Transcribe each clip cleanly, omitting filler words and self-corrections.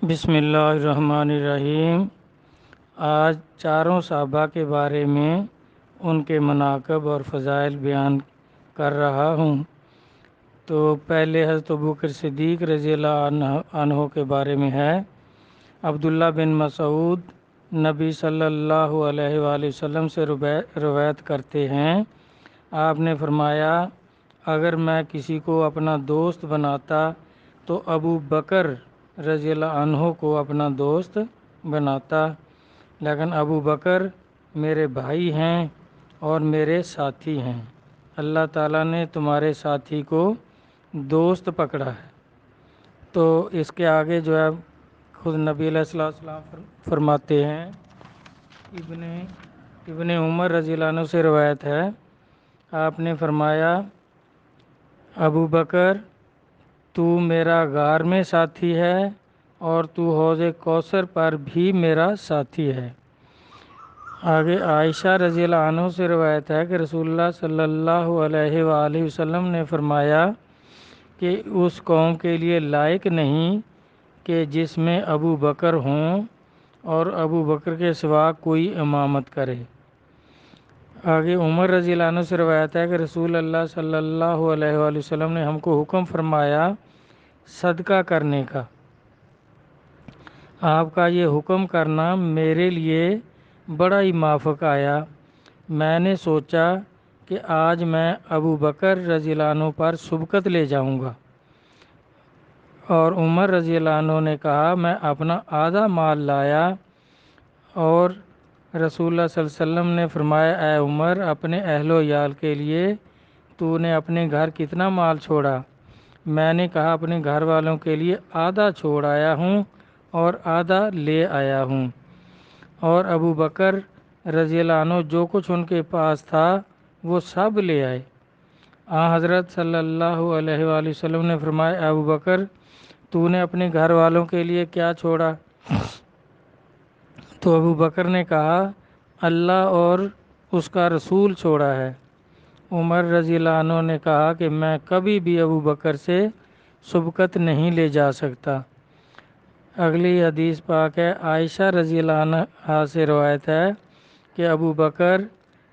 بسم اللہ الرحمن الرحیم۔ آج چاروں صحابہ کے بارے میں ان کے مناقب اور فضائل بیان کر رہا ہوں۔ تو پہلے حضرت ابوبکر صدیق رضی اللہ عنہ کے بارے میں ہے۔ عبداللہ بن مسعود نبی صلی اللہ علیہ وآلہ وسلم سے روایت کرتے ہیں، آپ نے فرمایا، اگر میں کسی کو اپنا دوست بناتا تو ابو بکر رضی اللہ عنہ کو اپنا دوست بناتا، لیکن ابو بکر میرے بھائی ہیں اور میرے ساتھی ہیں۔ اللہ تعالیٰ نے تمہارے ساتھی کو دوست پکڑا ہے۔ تو اس کے آگے جو ہے خود نبی علیہ السلام فرماتے ہیں، ابن عمر رضی اللہ عنہ سے روایت ہے، آپ نے فرمایا، ابو بکر تو میرا غار میں ساتھی ہے اور تو حوض کوثر پر بھی میرا ساتھی ہے۔ آگے عائشہ رضی اللہ عنہ سے روایت ہے کہ رسول اللہ صلی اللہ علیہ وآلہ وسلم نے فرمایا کہ اس قوم کے لیے لائق نہیں کہ جس میں ابو بکر ہوں اور ابو بکر کے سوا کوئی امامت کرے۔ آگے عمر رضی اللہ عنہ سے روایت ہے کہ رسول اللہ صلی اللہ علیہ وآلہ وسلم نے ہم کو حکم فرمایا صدقہ کرنے کا۔ آپ کا یہ حکم کرنا میرے لیے بڑا ہی موافق آیا۔ میں نے سوچا کہ آج میں ابو بکر رضی اللہ عنہ پر سبقت لے جاؤں گا، اور عمر رضی اللہ عنہ نے کہا، میں اپنا آدھا مال لایا، اور رسول اللہ صلی اللہ علیہ وسلم نے فرمایا، اے عمر، اپنے اہل و عیال کے لیے تو نے اپنے گھر کتنا مال چھوڑا؟ میں نے کہا، اپنے گھر والوں کے لیے آدھا چھوڑ آیا ہوں اور آدھا لے آیا ہوں۔ اور ابو بکر رضی اللہ عنہ جو کچھ ان کے پاس تھا وہ سب لے آئے۔ حضرت صلی اللہ علیہ وآلہ وسلم نے فرمایا، اے ابو بکر، تو نے اپنے گھر والوں کے لیے کیا چھوڑا؟ تو ابو بکر نے کہا، اللہ اور اس کا رسول چھوڑا ہے۔ عمر رضی اللہ عنہ نے کہا کہ میں کبھی بھی ابو بکر سے سبقت نہیں لے جا سکتا۔ اگلی حدیث پاک ہے، عائشہ رضی اللہ عنہ سے روایت ہے کہ ابو بکر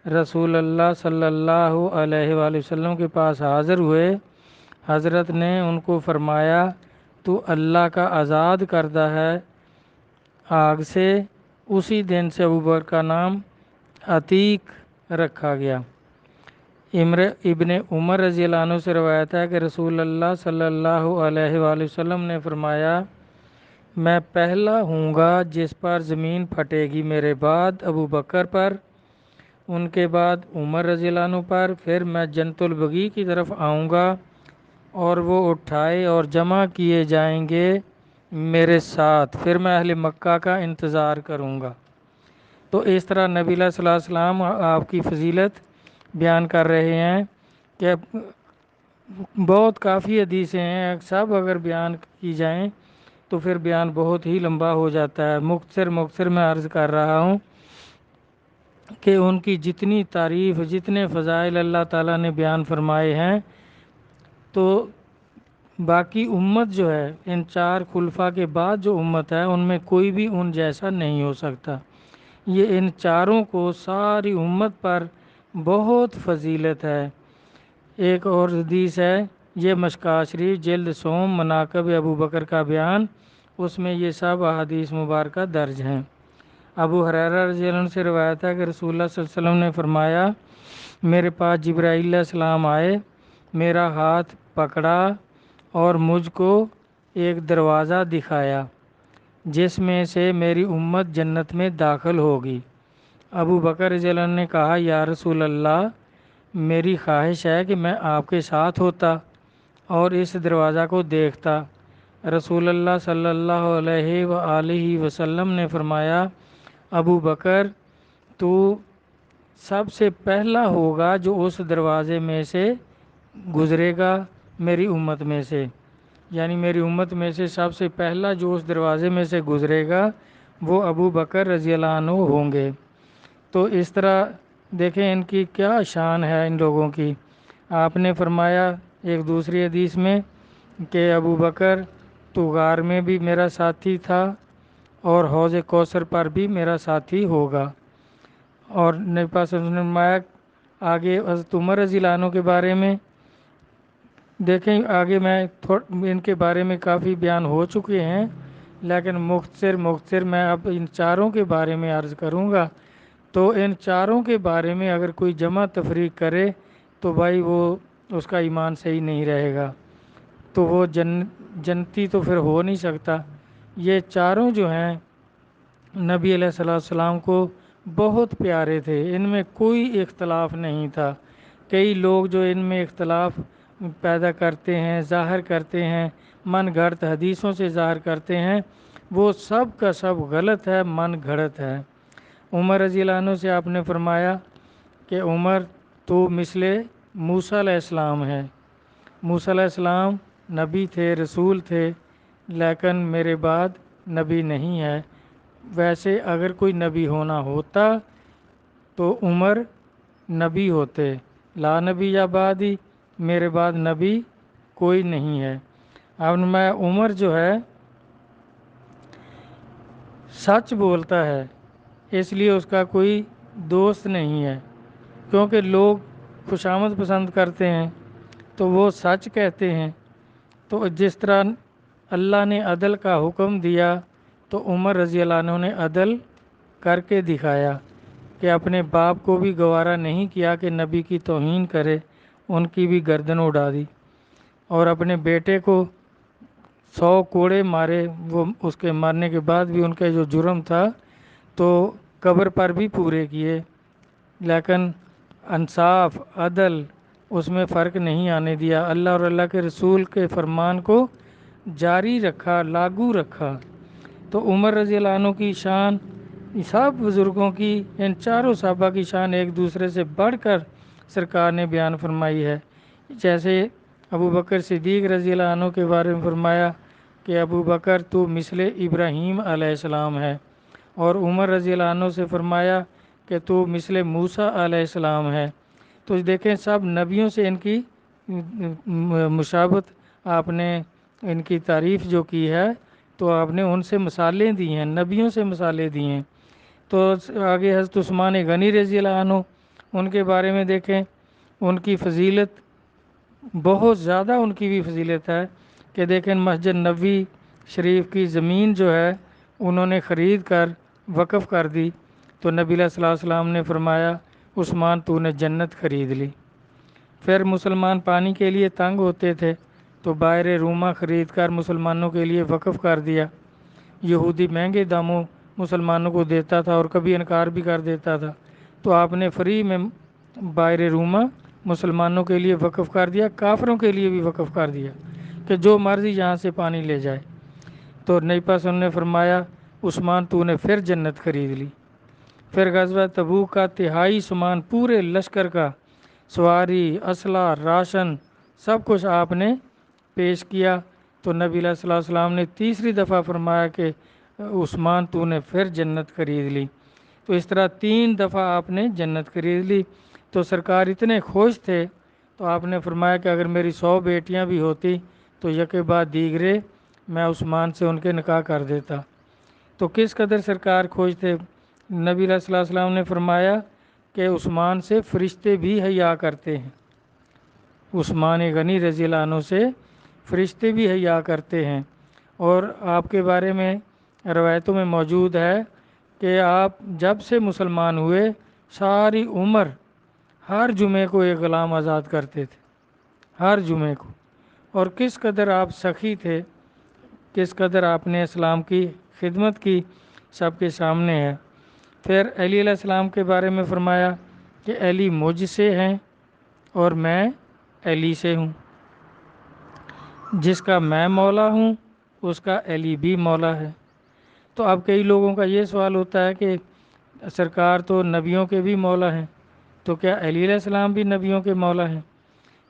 رسول اللہ صلی اللہ علیہ وآلہ وسلم کے پاس حاضر ہوئے۔ حضرت نے ان کو فرمایا، تو اللہ کا آزاد کردہ ہے آگ سے۔ اسی دن سے ابو بکر کا نام عتیق رکھا گیا۔ ابن عمر رضی اللہ عنہ سے روایت ہے کہ رسول اللہ صلی اللہ علیہ وآلہ وسلم نے فرمایا، میں پہلا ہوں گا جس پر زمین پھٹے گی، میرے بعد ابو بکر پر، ان کے بعد عمر رضی اللہ عنہ پر، پھر میں جنت البقیع کی طرف آؤں گا اور وہ اٹھائے اور جمع کیے جائیں گے میرے ساتھ، پھر میں اہل مکہ کا انتظار کروں گا۔ تو اس طرح نبی علیہ السلام آپ کی فضیلت بیان کر رہے ہیں کہ بہت کافی حدیثیں ہیں، سب اگر بیان کی جائیں تو پھر بیان بہت ہی لمبا ہو جاتا ہے۔ مختصر میں عرض کر رہا ہوں کہ ان کی جتنی تعریف، جتنے فضائل اللہ تعالیٰ نے بیان فرمائے ہیں، تو باقی امت جو ہے، ان چار خلفاء کے بعد جو امت ہے، ان میں کوئی بھی ان جیسا نہیں ہو سکتا۔ یہ ان چاروں کو ساری امت پر بہت فضیلت ہے۔ ایک اور حدیث ہے، یہ مشکوٰۃ شریف جلد سوم مناقب ابو بکر کا بیان، اس میں یہ سب احادیث مبارکہ درج ہیں۔ ابو ہریرہ رضی اللہ عنہ سے روایت ہے کہ رسول اللہ صلی اللہ علیہ وسلم نے فرمایا، میرے پاس جبرائیل علیہ السلام آئے، میرا ہاتھ پکڑا اور مجھ کو ایک دروازہ دکھایا جس میں سے میری امت جنت میں داخل ہوگی۔ ابو بکر رضی اللہ عنہ نے کہا، یا رسول اللہ، میری خواہش ہے کہ میں آپ کے ساتھ ہوتا اور اس دروازہ کو دیکھتا۔ رسول اللہ صلی اللہ علیہ وآلہ وسلم نے فرمایا، ابو بکر، تو سب سے پہلا ہوگا جو اس دروازے میں سے گزرے گا میری امت میں سے، یعنی میری امت میں سے سب سے پہلا جو اس دروازے میں سے گزرے گا وہ ابو بکر رضی اللہ عنہ ہوں گے۔ تو اس طرح دیکھیں ان کی کیا شان ہے ان لوگوں کی۔ آپ نے فرمایا ایک دوسری حدیث میں کہ ابو بکر تو غار میں بھی میرا ساتھی تھا اور حوض کوثر پر بھی میرا ساتھی ہوگا۔ اور نبی پاک صلی اللہ علیہ وسلم نے فرمایا آگے حضرت عمر رضی اللہ عنہ کے بارے میں دیکھیں، آگے میں ان کے بارے میں کافی بیان ہو چکے ہیں، لیکن مختصر میں اب ان چاروں کے بارے میں عرض کروں گا۔ تو ان چاروں کے بارے میں اگر کوئی جمع تفریق کرے تو بھائی وہ اس کا ایمان صحیح نہیں رہے گا، تو وہ جنتی تو پھر ہو نہیں سکتا۔ یہ چاروں جو ہیں نبی علیہ السلام کو بہت پیارے تھے، ان میں کوئی اختلاف نہیں تھا۔ کئی لوگ جو ان میں اختلاف پیدا کرتے ہیں، ظاہر کرتے ہیں، من گھڑت حدیثوں سے ظاہر کرتے ہیں، وہ سب کا سب غلط ہے، من گھڑت ہے۔ عمر رضی اللہ عنہ سے آپ نے فرمایا کہ عمر تو مثل موسیٰ علیہ السلام ہے۔ موسیٰ علیہ السلام نبی تھے، رسول تھے، لیکن میرے بعد نبی نہیں ہے۔ ویسے اگر کوئی نبی ہونا ہوتا تو عمر نبی ہوتے، لا نبی یا بعدی، میرے بعد نبی کوئی نہیں ہے۔ اب میں عمر جو ہے سچ بولتا ہے، اس لیے اس کا کوئی دوست نہیں ہے، کیونکہ لوگ خوشامد پسند کرتے ہیں تو وہ سچ کہتے ہیں۔ تو جس طرح اللہ نے عدل کا حکم دیا تو عمر رضی اللہ عنہ نے عدل کر کے دکھایا کہ اپنے باپ کو بھی گوارا نہیں کیا کہ نبی کی توہین کرے، ان کی بھی گردن اڑا دی، اور اپنے بیٹے کو 100 کوڑے مارے، وہ اس کے مارنے کے بعد بھی ان کا جو جرم تھا تو قبر پر بھی پورے کیے، لیکن انصاف عدل اس میں فرق نہیں آنے دیا، اللہ اور اللہ کے رسول کے فرمان کو جاری رکھا، لاگو رکھا۔ تو عمر رضی اللہ عنہ کی شان سب بزرگوں کی، ان چاروں صحابہ کی شان ایک دوسرے سے بڑھ کر سرکار نے بیان فرمائی ہے۔ جیسے ابو بکر صدیق رضی اللہ عنہ کے بارے میں فرمایا کہ ابو بکر تو مثل ابراہیم علیہ السلام ہے، اور عمر رضی اللہ عنہ سے فرمایا کہ تو مثل موسیٰ علیہ السلام ہے۔ تو دیکھیں سب نبیوں سے ان کی مشابہت، آپ نے ان کی تعریف جو کی ہے تو آپ نے ان سے مثالیں دی ہیں، نبیوں سے مثالیں دی ہیں۔ تو آگے حضرت عثمان غنی رضی اللہ عنہ، ان کے بارے میں دیکھیں، ان کی فضیلت بہت زیادہ، ان کی بھی فضیلت ہے کہ دیکھیں مسجد نبوی شریف کی زمین جو ہے انہوں نے خرید کر وقف کر دی، تو نبی علیہ الصلوۃ والسلام نے فرمایا عثمان تو نے جنت خرید لی۔ پھر مسلمان پانی کے لیے تنگ ہوتے تھے تو بائر روما خرید کر مسلمانوں کے لیے وقف کر دیا۔ یہودی مہنگے داموں مسلمانوں کو دیتا تھا اور کبھی انکار بھی کر دیتا تھا، تو آپ نے فری میں بائر روما مسلمانوں کے لیے وقف کر دیا، کافروں کے لیے بھی وقف کر دیا کہ جو مرضی یہاں سے پانی لے جائے۔ تو نبی پاک صلی اللہ علیہ وسلم نے فرمایا عثمان تو نے پھر جنت خرید لی۔ پھر غزوہ تبوک کا تہائی سامان پورے لشکر کا، سواری، اسلحہ، راشن، سب کچھ آپ نے پیش کیا، تو نبی علیہ الصلوۃ والسلام نے تیسری دفعہ فرمایا کہ عثمان تو نے پھر جنت خرید لی۔ تو اس طرح 3 دفعہ آپ نے جنت خرید لی۔ تو سرکار اتنے خوش تھے تو آپ نے فرمایا کہ اگر میری 100 بیٹیاں بھی ہوتی تو یکے بعد دیگرے میں عثمان سے ان کے نکاح کر دیتا۔ تو کس قدر سرکار خوش تھے۔ نبی علیہ الصلوۃ والسلام نے فرمایا کہ عثمان سے فرشتے بھی حیا کرتے ہیں، عثمان غنی رضی اللہ عنہ سے فرشتے بھی حیا کرتے ہیں۔ اور آپ کے بارے میں روایتوں میں موجود ہے کہ آپ جب سے مسلمان ہوئے ساری عمر ہر جمعے کو ایک غلام آزاد کرتے تھے، ہر جمعے کو۔ اور کس قدر آپ سخی تھے، کس قدر آپ نے اسلام کی خدمت کی، سب کے سامنے ہے۔ پھر علی علیہ السلام کے بارے میں فرمایا کہ علی مجھ سے ہیں اور میں علی سے ہوں، جس کا میں مولا ہوں اس کا علی بھی مولا ہے۔ تو اب کئی لوگوں کا یہ سوال ہوتا ہے کہ سرکار تو نبیوں کے بھی مولا ہیں، تو کیا علی علیہ السلام بھی نبیوں کے مولا ہیں؟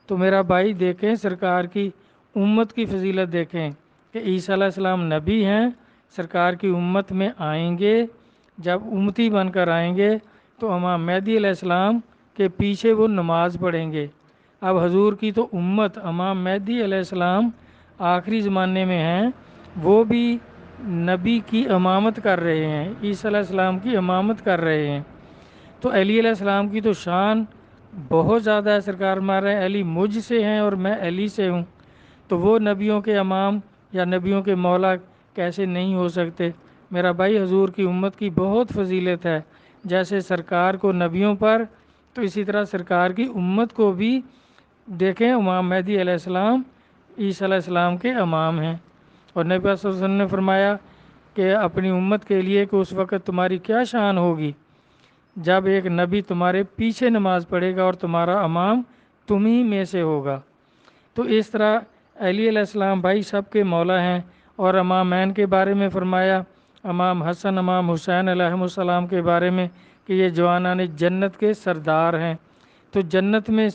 تو میرا بھائی دیکھیں سرکار کی امت کی فضیلت دیکھیں کہ عیسیٰ علیہ السلام نبی ہیں، سرکار کی امت میں آئیں گے، جب امتی بن کر آئیں گے تو امام مہدی علیہ السلام کے پیچھے وہ نماز پڑھیں گے۔ اب حضور کی تو امت امام مہدی علیہ السلام آخری زمانے میں ہیں وہ بھی نبی کی امامت کر رہے ہیں، عیسیٰ علیہ السلام کی امامت کر رہے ہیں۔ تو علی علیہ السلام کی تو شان بہت زیادہ ہے، سرکار مار رہے ہیں علی مجھ سے ہیں اور میں علی سے ہوں، تو وہ نبیوں کے امام یا نبیوں کے مولا کیسے نہیں ہو سکتے؟ میرا بھائی، حضور کی امت کی بہت فضیلت ہے، جیسے سرکار کو نبیوں پر، تو اسی طرح سرکار کی امت کو بھی دیکھیں، امام مہدی علیہ السلام عیسیٰ علیہ السلام کے امام ہیں۔ اور نبی صلی اللہ علیہ وسلم نے فرمایا کہ اپنی امت کے لیے کہ اس وقت تمہاری کیا شان ہوگی جب ایک نبی تمہارے پیچھے نماز پڑھے گا اور تمہارا امام تمہیں میں سے ہوگا۔ تو اس طرح علی علیہ السلام بھائی سب کے مولا ہیں۔ اور امامین کے بارے میں فرمایا، امام حسن امام حسین علیہ السلام کے بارے میں کہ یہ جوانان جنت کے سردار ہیں۔ تو جنت میں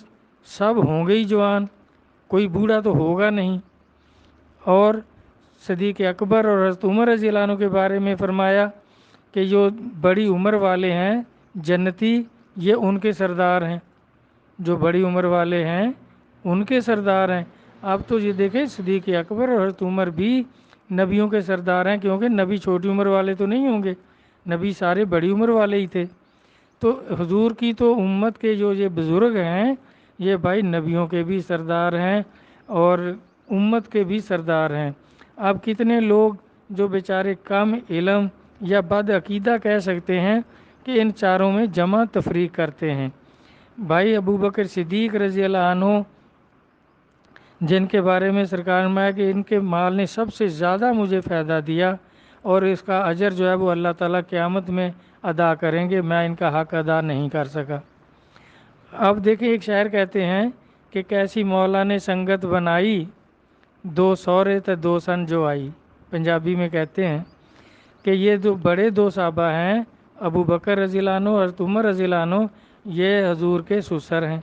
سب ہوں گے ہی جوان، کوئی بوڑھا تو ہوگا نہیں۔ اور صدیق اکبر اور حضرت عمر رضی اللہ عنہ کے بارے میں فرمایا کہ جو بڑی عمر والے ہیں جنتی، یہ ان کے سردار ہیں، جو بڑی عمر والے ہیں ان کے سردار ہیں۔ اب تو یہ دیکھیں صدیق اکبر اور حضرت عمر بھی نبیوں کے سردار ہیں، کیونکہ نبی چھوٹی عمر والے تو نہیں ہوں گے، نبی سارے بڑی عمر والے ہی تھے۔ تو حضور کی تو امت کے جو یہ بزرگ ہیں، یہ بھائی نبیوں کے بھی سردار ہیں اور امت کے بھی سردار ہیں۔ اب کتنے لوگ جو بیچارے کم علم یا بد عقیدہ کہہ سکتے ہیں کہ ان چاروں میں جمع تفریق کرتے ہیں۔ بھائی ابو بکر صدیق رضی اللہ عنہ، جن کے بارے میں سرکار نے فرمایا کہ ان کے مال نے سب سے زیادہ مجھے فائدہ دیا اور اس کا اجر جو ہے وہ اللہ تعالیٰ قیامت میں ادا کریں گے، میں ان کا حق ادا نہیں کر سکا۔ اب دیکھیں ایک شاعر کہتے ہیں کہ کیسی مولا نے سنگت بنائی، دو سورے تے دو سن جو آئی۔ پنجابی میں کہتے ہیں کہ یہ جو بڑے دو صحابہ ہیں، ابو بکر رضی اللہ عنہ اور حضرت عمر رضی اللہ عنہ، یہ حضور کے سسر ہیں،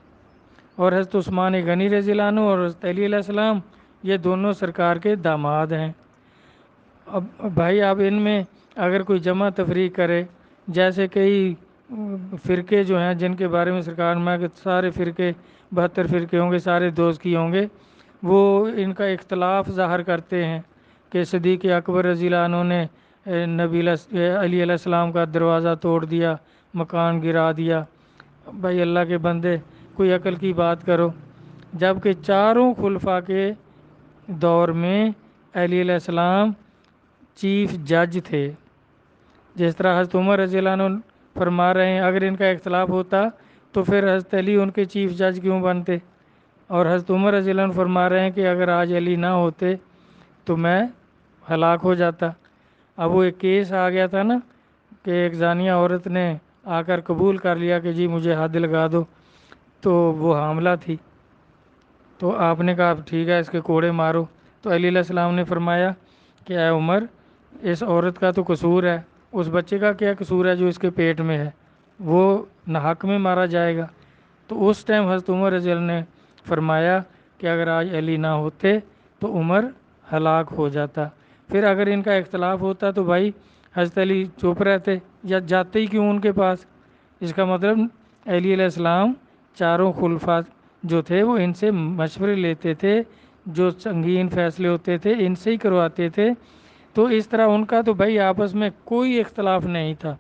اور حضرت عثمان غنی رضی اللہ عنہ اور حضرت علی علیہ السلام یہ دونوں سرکار کے داماد ہیں۔ اب بھائی اب ان میں اگر کوئی جمع تفریق کرے، جیسے کئی فرقے جو ہیں جن کے بارے میں سرکار میں کہ سارے فرقے 72 فرقے ہوں گے، سارے دوست کی ہوں گے، وہ ان کا اختلاف ظاہر کرتے ہیں کہ صدیق اکبر رضی اللہ عنہ نے علی علیہ السلام کا دروازہ توڑ دیا، مکان گرا دیا۔ بھائی اللہ کے بندے، کوئی عقل کی بات کرو، جب کہ چاروں خلفاء کے دور میں علی علیہ السلام چیف جج تھے۔ جس طرح حضرت عمر رضی اللہ عنہ فرما رہے ہیں اگر ان کا اختلاف ہوتا تو پھر حضرت علی ان کے چیف جج کیوں بنتے، اور حضرت عمر رضی اللہ عنہ فرما رہے ہیں کہ اگر آج علی نہ ہوتے تو میں ہلاک ہو جاتا۔ اب وہ ایک کیس آ گیا تھا نا کہ ایک زانیہ عورت نے آ کر قبول کر لیا کہ جی مجھے حد لگا دو، تو وہ حاملہ تھی، تو آپ نے کہا ٹھیک ہے اس کے کوڑے مارو، تو علی علیہ السلام نے فرمایا کہ اے عمر، اس عورت کا تو قصور ہے، اس بچے کا کیا قصور ہے جو اس کے پیٹ میں ہے، وہ ناحق میں مارا جائے گا۔ تو اس ٹائم حضرت عمر رضی اللہ عنہ نے فرمایا کہ اگر آج علی نہ ہوتے تو عمر ہلاک ہو جاتا۔ پھر اگر ان کا اختلاف ہوتا تو بھائی حضرت علی چپ رہتے یا جاتے ہی کیوں ان کے پاس؟ اس کا مطلب علی علیہ السلام چاروں خلفاء جو تھے وہ ان سے مشورے لیتے تھے، جو سنگین فیصلے ہوتے تھے ان سے ہی کرواتے تھے۔ تو اس طرح ان کا تو بھائی آپس میں کوئی اختلاف نہیں تھا،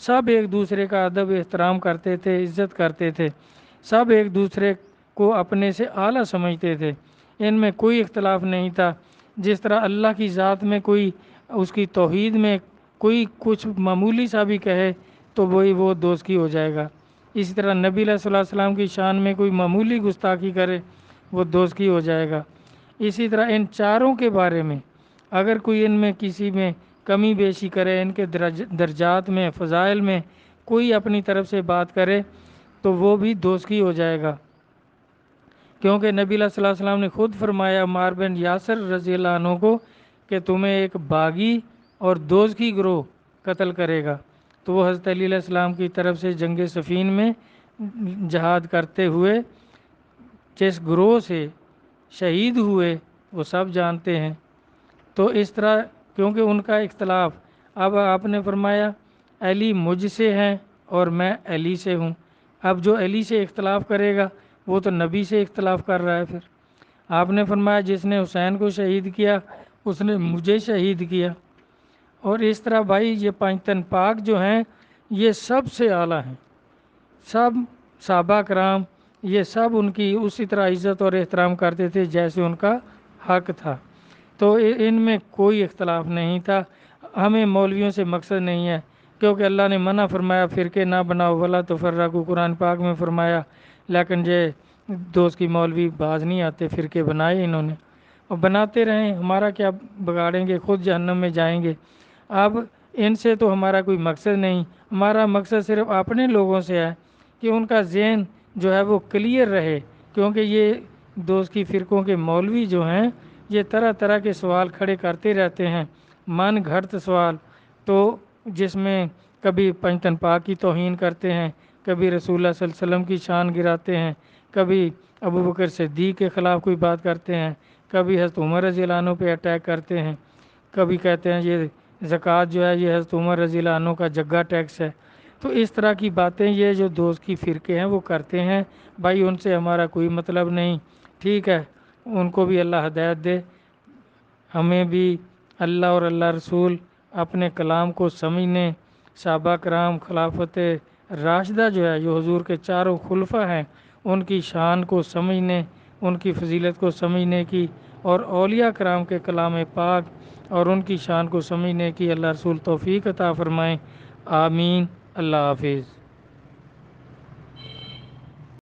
سب ایک دوسرے کا ادب احترام کرتے تھے، عزت کرتے تھے، سب ایک دوسرے کو اپنے سے اعلیٰ سمجھتے تھے، ان میں کوئی اختلاف نہیں تھا۔ جس طرح اللہ کی ذات میں کوئی اس کی توحید میں کوئی کچھ معمولی سا بھی کہے تو وہی وہ دوزخی ہو جائے گا، اسی طرح نبی علیہ السلام کی شان میں کوئی معمولی گستاخی کرے وہ دوزخی ہو جائے گا۔ اسی طرح ان چاروں کے بارے میں اگر کوئی ان میں کسی میں کمی بیشی کرے، ان کے درجات میں فضائل میں کوئی اپنی طرف سے بات کرے تو وہ بھی دوزخی ہو جائے گا، کیونکہ نبی علیہ السلام نے خود فرمایا عمار بن یاسر رضی اللہ عنہ کو کہ تمہیں ایک باغی اور دوزخی گروہ قتل کرے گا، تو وہ حضرت علی علیہ السلام کی طرف سے جنگ صفین میں جہاد کرتے ہوئے جس گروہ سے شہید ہوئے وہ سب جانتے ہیں۔ تو اس طرح کیونکہ ان کا اختلاف، اب آپ نے فرمایا علی مجھ سے ہیں اور میں علی سے ہوں، اب جو علی سے اختلاف کرے گا وہ تو نبی سے اختلاف کر رہا ہے۔ پھر آپ نے فرمایا جس نے حسین کو شہید کیا اس نے مجھے شہید کیا۔ اور اس طرح بھائی یہ پانچ تن پاک جو ہیں یہ سب سے اعلیٰ ہیں، سب صحابہ کرام یہ سب ان کی اسی طرح عزت اور احترام کرتے تھے جیسے ان کا حق تھا، تو ان میں کوئی اختلاف نہیں تھا۔ ہمیں مولویوں سے مقصد نہیں ہے، کیونکہ اللہ نے منع فرمایا فرقے نہ بناؤ ولا تفرقوا، قرآن پاک میں فرمایا، لیکن یہ دوست کی مولوی باز نہیں آتے، فرقے بنائے انہوں نے اور بناتے رہیں، ہمارا کیا بگاڑیں گے، خود جہنم میں جائیں گے۔ اب ان سے تو ہمارا کوئی مقصد نہیں، ہمارا مقصد صرف اپنے لوگوں سے ہے کہ ان کا ذہن جو ہے وہ کلیئر رہے، کیونکہ یہ دوست کی فرقوں کے مولوی جو ہیں یہ طرح طرح کے سوال کھڑے کرتے رہتے ہیں، من گھڑت سوال، تو جس میں کبھی پنجتن پاک کی توہین کرتے ہیں، کبھی رسول اللہ صلی اللہ علیہ وسلم کی شان گراتے ہیں، کبھی ابو بکر صدیق کے خلاف کوئی بات کرتے ہیں، کبھی حضرت عمر رضی اللہ عنہ پہ اٹیک کرتے ہیں، کبھی کہتے ہیں یہ زکوٰۃ جو ہے یہ حضرت عمر رضی اللہ عنہ کا جگہ ٹیکس ہے۔ تو اس طرح کی باتیں یہ جو دوست کی فرقے ہیں وہ کرتے ہیں، بھائی ان سے ہمارا کوئی مطلب نہیں، ٹھیک ہے، ان کو بھی اللہ ہدایت دے، ہمیں بھی اللہ اور اللہ رسول اپنے کلام کو سمجھنے، صحابہ کرام خلافت راشدہ جو ہے جو حضور کے چاروں خلفاء ہیں ان کی شان کو سمجھنے، ان کی فضیلت کو سمجھنے کی، اور اولیاء کرام کے کلام پاک اور ان کی شان کو سمجھنے کی اللہ رسول توفیق عطا فرمائیں، آمین۔ اللہ حافظ۔